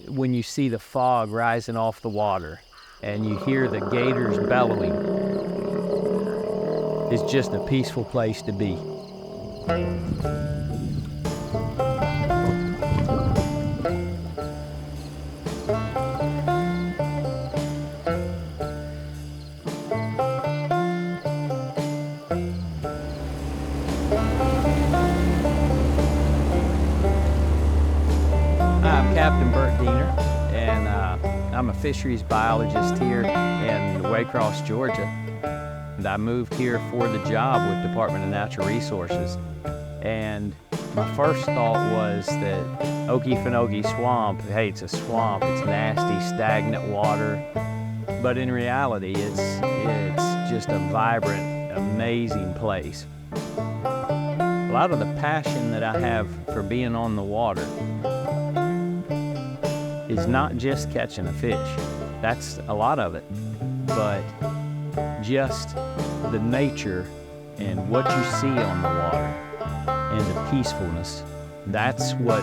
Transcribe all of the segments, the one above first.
when you see the fog rising off the water and you hear the gators bellowing, it's just a peaceful place to be. I'm Captain Bert Deener, and I'm a fisheries biologist here in Waycross, Georgia. And I moved here for the job with Department of Natural Resources. And my first thought was that Okefenokee Swamp, hey, it's a swamp, it's nasty, stagnant water. But in reality, it's just a vibrant, amazing place. A lot of the passion that I have for being on the water is not just catching a fish. That's a lot of it, but just the nature and what you see on the water and the peacefulness, that's what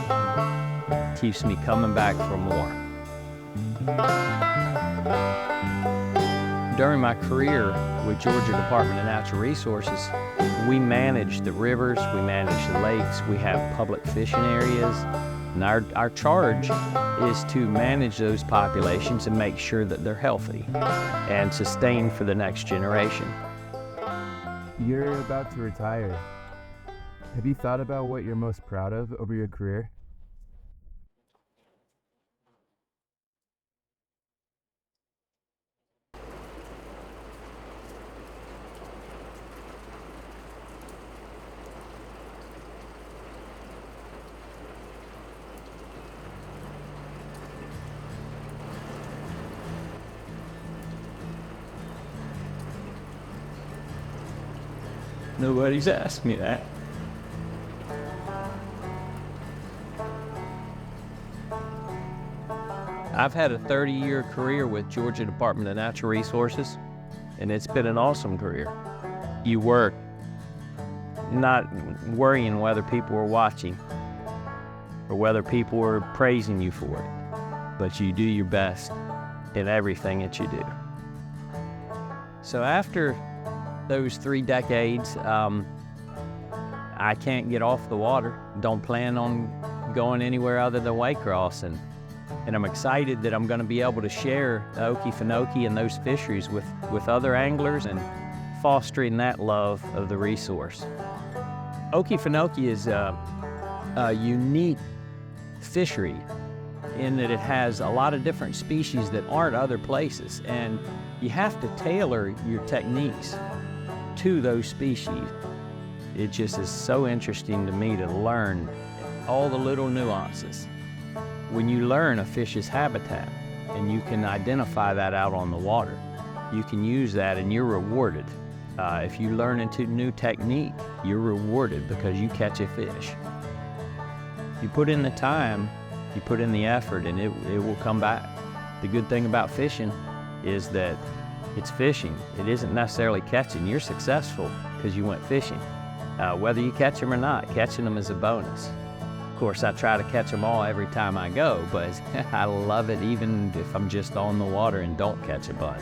keeps me coming back for more. During my career with Georgia Department of Natural Resources, we manage the rivers, we manage the lakes, we have public fishing areas, and our charge is to manage those populations and make sure that they're healthy and sustained for the next generation. You're about to retire. Have you thought about what you're most proud of over your career? Nobody's asked me that. I've had a 30-year career with Georgia Department of Natural Resources, and it's been an awesome career. You work not worrying whether people are watching or whether people are praising you for it, but you do your best in everything that you do. So after those 3 decades, I can't get off the water. Don't plan on going anywhere other than Waycross, and I'm excited that I'm going to be able to share the Okefenokee and those fisheries with other anglers and fostering that love of the resource. Okefenokee is a unique fishery in that it has a lot of different species that aren't other places, and you have to tailor your techniques to those species. It just is so interesting to me to learn all the little nuances. When you learn a fish's habitat and you can identify that out on the water, you can use that and you're rewarded. If you learn into new technique, you're rewarded because you catch a fish. You put in the time, you put in the effort, and it will come back. The good thing about fishing is that it's fishing. It isn't necessarily catching. You're successful because you went fishing. Whether you catch them or not, catching them is a bonus. Of course, I try to catch them all every time I go, but I love it even if I'm just on the water and don't catch a bunch.